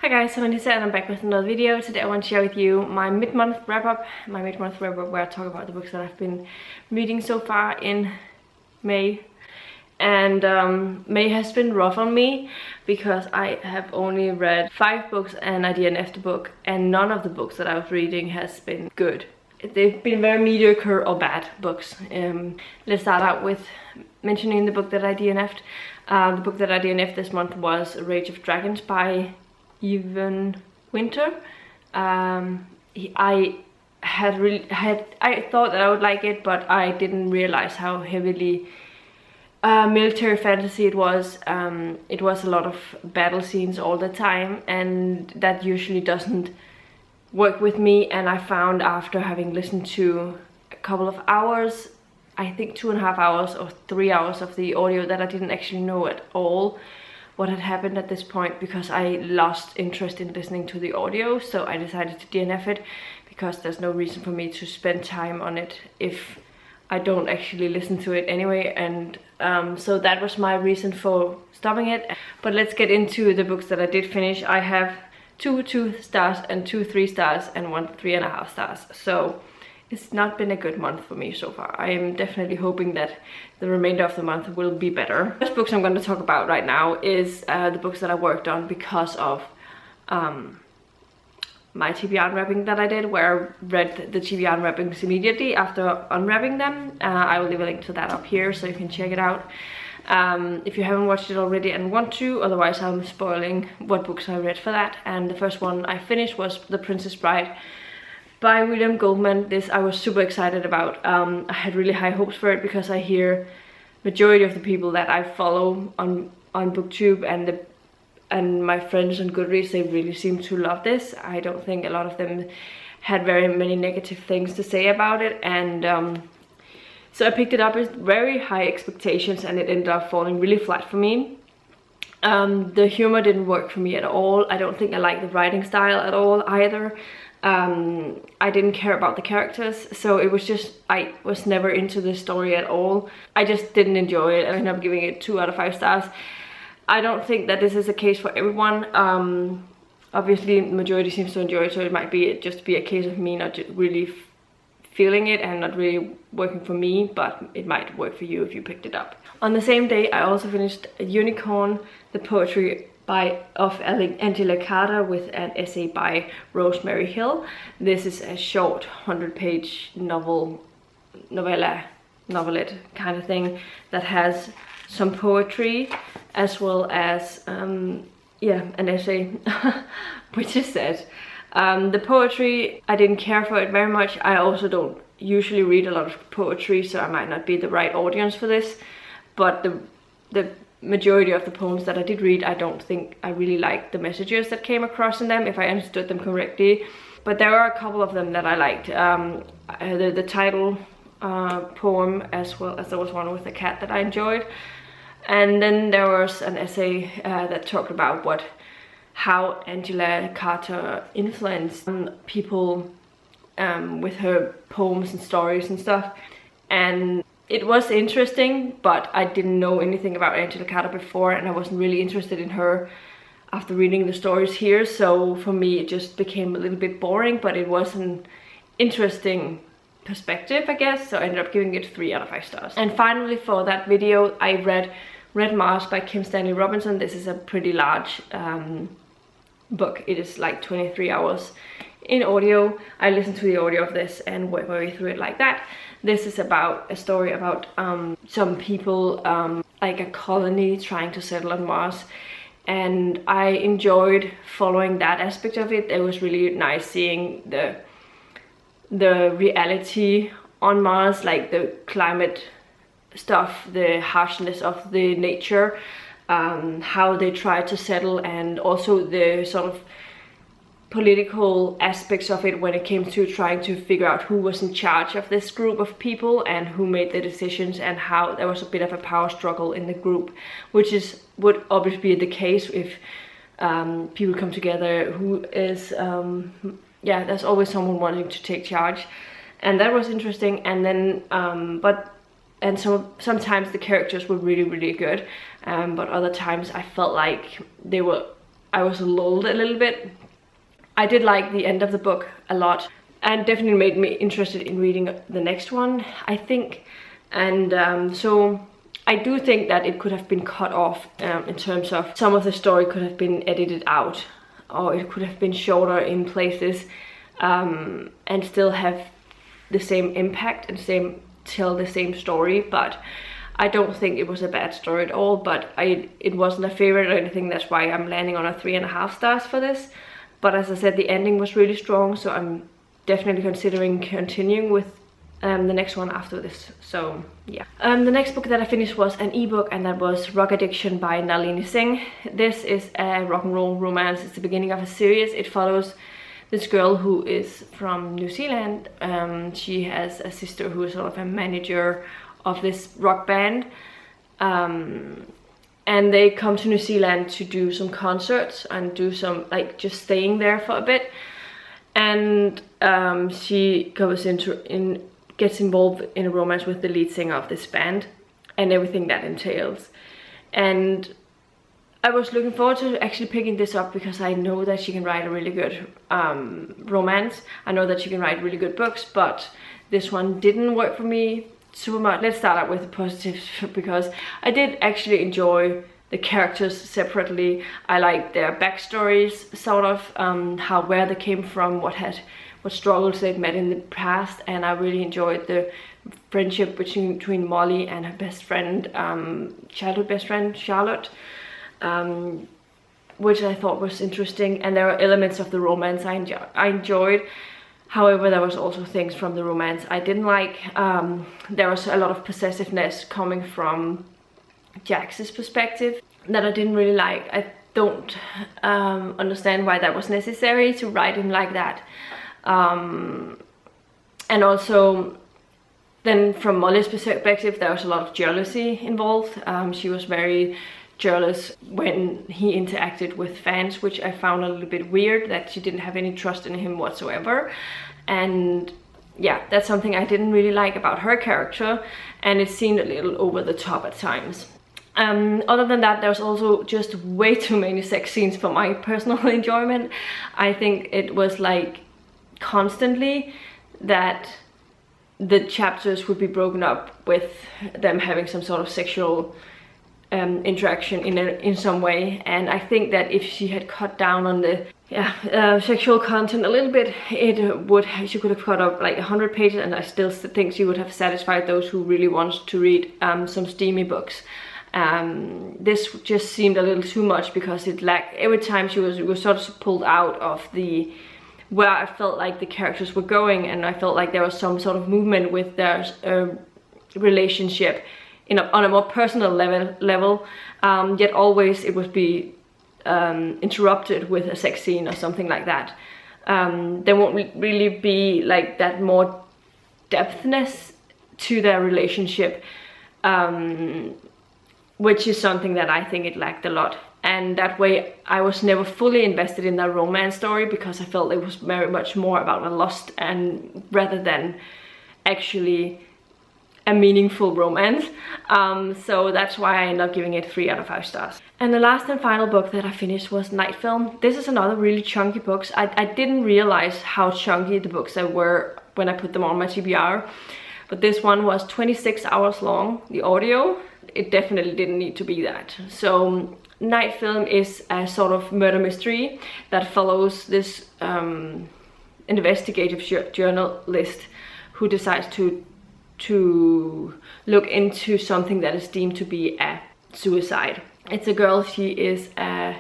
Hi guys, I'm Marisha and I'm back with another video. Today I want to share with you my mid-month wrap-up. Where I talk about the books that I've been reading so far in May. And May has been rough on me because I have only read 5 books and I DNF'd a book, and none of the books that I was reading has been good. They've been very mediocre or bad books. Let's start out with mentioning the book that I DNF'd. The book that I DNF'd this month was Rage of Dragons by Even Winter. I thought that I would like it, but I didn't realize how heavily military fantasy it was. It was a lot of battle scenes all the time, and that usually doesn't work with me. And I found after having listened to a couple of hours, I think 2.5 hours or 3 hours of the audio, that I didn't actually know at all what had happened at this point, because I lost interest in listening to the audio. So I decided to DNF it, because there's no reason for me to spend time on it if I don't actually listen to it anyway. And so that was my reason for stopping it. But let's get into the books that I did finish. I have 2 2 stars and 2 3 stars and 1 3.5 stars. So it's not been a good month for me so far. I am definitely hoping that the remainder of the month will be better. The first books I'm going to talk about right now is the books that I worked on because of my TBR unwrapping that I did, where I read the TBR unwrappings immediately after unwrapping them. I will leave a link to that up here so you can check it out if you haven't watched it already and want to. Otherwise I'm spoiling what books I read for that. And the first one I finished was The Princess Bride by William Goldman. This I was super excited about. I had really high hopes for it because I hear majority of the people that I follow on BookTube and my friends on Goodreads, they really seem to love this. I don't think a lot of them had very many negative things to say about it, and so I picked it up with very high expectations, and it ended up falling really flat for me. The humor didn't work for me at all. I don't think I like the writing style at all either. I didn't care about the characters, so it was just, I was never into the story at all. I just didn't enjoy it. I ended up giving it 2 out of 5 stars. I don't think that this is a case for everyone. Obviously the majority seems to enjoy it, so it might be just be a case of me not really feeling it and not really working for me, but it might work for you if you picked it up. On the same day I also finished Unicorn, the poetry of Angela Carter, with an essay by Rosemary Hill. This is a short 100-page novelette kind of thing that has some poetry as well as an essay, which is sad. The poetry, I didn't care for it very much. I also don't usually read a lot of poetry, so I might not be the right audience for this, but the majority of the poems that I did read, I don't think I really liked the messages that came across in them, if I understood them correctly. But there are a couple of them that I liked. The title poem, as well as there was one with a cat that I enjoyed. And then there was an essay that talked about how Angela Carter influenced people with her poems and stories and stuff. And it was interesting, but I didn't know anything about Angela Carter before, and I wasn't really interested in her after reading the stories here. So for me it just became a little bit boring, but it was an interesting perspective, I guess. So I ended up giving it 3 out of 5 stars. And finally for that video I read Marsh by Stanley Robinson. This is a pretty large book. It is like 23 hours in audio. I listened to the audio of this and worked my way through it like that. This is about a story about some people, like a colony trying to settle on Mars, and I enjoyed following that aspect of it. It was really nice seeing the reality on Mars, like the climate stuff, the harshness of the nature, how they try to settle, and also the sort of political aspects of it when it came to trying to figure out who was in charge of this group of people and who made the decisions, and how there was a bit of a power struggle in the group, which would obviously be the case if people come together who is there's always someone wanting to take charge, and that was interesting. And then sometimes the characters were really good, but other times I felt like they were I was lulled a little bit. I did like the end of the book a lot, and definitely made me interested in reading the next one, I think. And so I do think that it could have been cut off in terms of some of the story could have been edited out, or it could have been shorter in places, and still have the same impact and tell the same story. But I don't think it was a bad story at all, but it wasn't a favorite or anything. That's why I'm landing on a 3.5 stars for this. But as I said, the ending was really strong, so I'm definitely considering continuing with the next one after this. So yeah. The next book that I finished was an ebook, and that was Rock Addiction by Nalini Singh. This is a rock and roll romance. It's the beginning of a series. It follows this girl who is from New Zealand. She has a sister who is sort of a manager of this rock band. And they come to New Zealand to do some concerts and do some, like, just staying there for a bit. And she goes gets involved in a romance with the lead singer of this band and everything that entails. And I was looking forward to actually picking this up because I know that she can write a really good romance. I know that she can write really good books, but this one didn't work for me super much. Let's start out with the positives, because I did actually enjoy the characters separately. I like their backstories, sort of where they came from, what struggles they've met in the past, and I really enjoyed the friendship between Molly and her best friend, childhood best friend Charlotte, which I thought was interesting. And there are elements of the romance I enjoyed. However, there was also things from the romance I didn't like. There was a lot of possessiveness coming from Jax's perspective that I didn't really like. I don't understand why that was necessary to write him like that. And also, then from Molly's perspective, there was a lot of jealousy involved. She was very jealous when he interacted with fans, which I found a little bit weird, that she didn't have any trust in him whatsoever. And yeah, that's something I didn't really like about her character, and it seemed a little over the top at times. Other than that, there was also just way too many sex scenes for my personal enjoyment. I think it was like constantly that the chapters would be broken up with them having some sort of sexual interaction in some way. And I think that if she had cut down on the sexual content a little bit, she could have cut up like 100 pages, and I still think she would have satisfied those who really want to read some steamy books. This just seemed a little too much, because it lacked, every time she was sort of pulled out of where I felt like the characters were going, and I felt like there was some sort of movement with their relationship on a more personal level, yet always it would be interrupted with a sex scene or something like that. There won't really be like that more depthness to their relationship, which is something that I think it lacked a lot. And that way I was never fully invested in that romance story, because I felt it was very much more about a lust, and rather than actually a meaningful romance. So that's why I ended up giving it 3 out of 5 stars. And the last and final book that I finished was Night Film. This is another really chunky book. I didn't realize how chunky the books were when I put them on my TBR, but this one was 26 hours long, the audio. It definitely didn't need to be that. So Night Film is a sort of murder mystery that follows this investigative journalist who decides to look into something that is deemed to be a suicide. It's a girl. She is a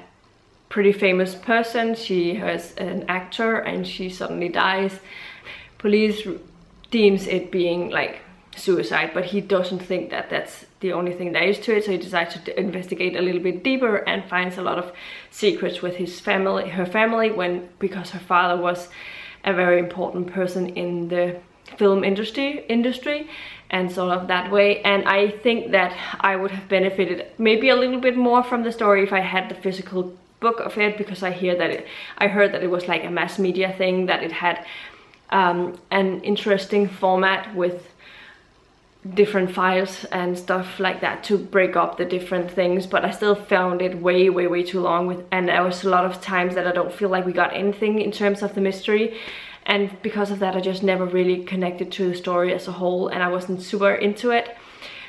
pretty famous person. She is an actor, and she suddenly dies. Police deems it being like suicide, but he doesn't think that that's the only thing there is to it, so he decides to investigate a little bit deeper and finds a lot of secrets with her family, because her father was a very important person in the film industry, and sort of that way. And I think that I would have benefited maybe a little bit more from the story if I had the physical book of it, because I heard that it was like a mass media thing, that it had an interesting format with different files and stuff like that to break up the different things, but I still found it way too long, and there was a lot of times that I don't feel like we got anything in terms of the mystery, and because of that I just never really connected to the story as a whole, and I wasn't super into it.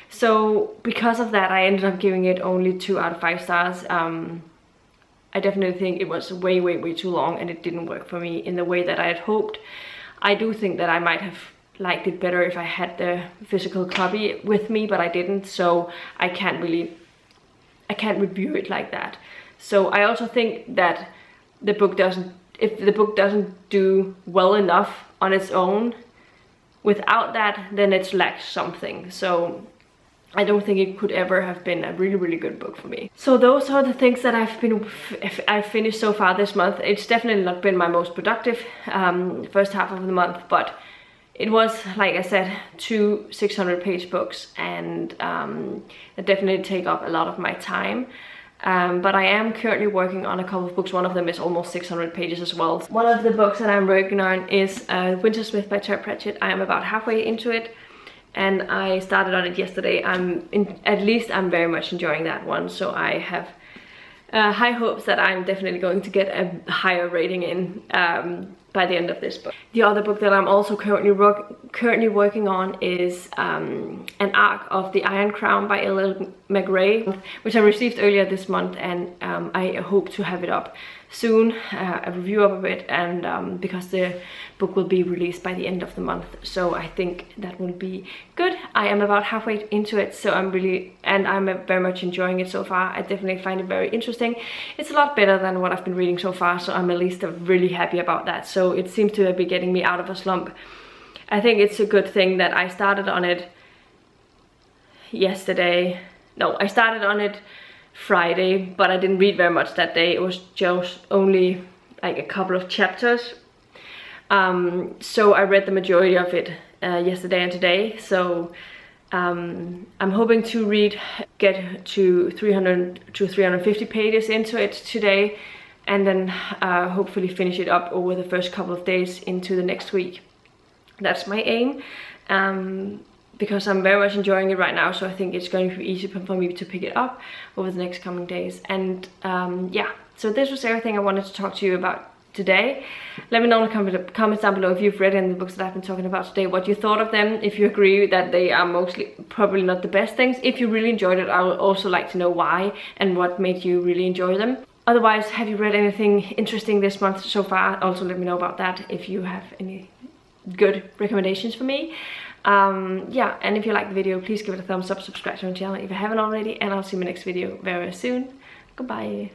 So because of that I ended up giving it only 2 out of 5 stars. I definitely think it was way too long, and it didn't work for me in the way that I had hoped. I do think that I might have liked it better if I had the physical copy with me, but I didn't, so I can't review it like that. So I also think that if the book doesn't do well enough on its own without that, then it lacks something. So I don't think it could ever have been a really good book for me. So those are the things that I've finished so far this month. It's definitely not been my most productive first half of the month, but it was, like I said, 2 600-page books, and it definitely take up a lot of my time. But I am currently working on a couple of books. One of them is almost 600 pages as well. One of the books that I'm working on is Wintersmith by Terry Pratchett. I am about halfway into it, and I started on it yesterday. At least I'm very much enjoying that one, so I have high hopes that I'm definitely going to get a higher rating in by the end of this book. The other book that I'm also currently working on is an arc of The Iron Crown by L.L. McRae, which I received earlier this month, and I hope to have it up soon, a review of it, and because the book will be released by the end of the month, so I think that will be good. I am about halfway into it, so I'm very much enjoying it so far. I definitely find it very interesting. It's a lot better than what I've been reading so far, so I'm at least really happy about that. So it seems to be getting me out of a slump. I think it's a good thing that I started on it yesterday. No, I started on it Friday, but I didn't read very much that day. It was just only like a couple of chapters. So I read the majority of it yesterday and today. So I'm hoping to get to 300 to 350 pages into it today, and then hopefully finish it up over the first couple of days into the next week. That's my aim, because I'm very much enjoying it right now, so I think it's going to be easy for me to pick it up over the next coming days. And yeah, so this was everything I wanted to talk to you about today. Let me know in the comments down below if you've read any of the books that I've been talking about today, what you thought of them, if you agree that they are probably not the best things. If you really enjoyed it, I would also like to know why and what made you really enjoy them. Otherwise, have you read anything interesting this month so far? Also let me know about that if you have any good recommendations for me. Yeah, and if you like the video, please give it a thumbs up, subscribe to my channel if you haven't already, and I'll see you in my next video very soon. Goodbye.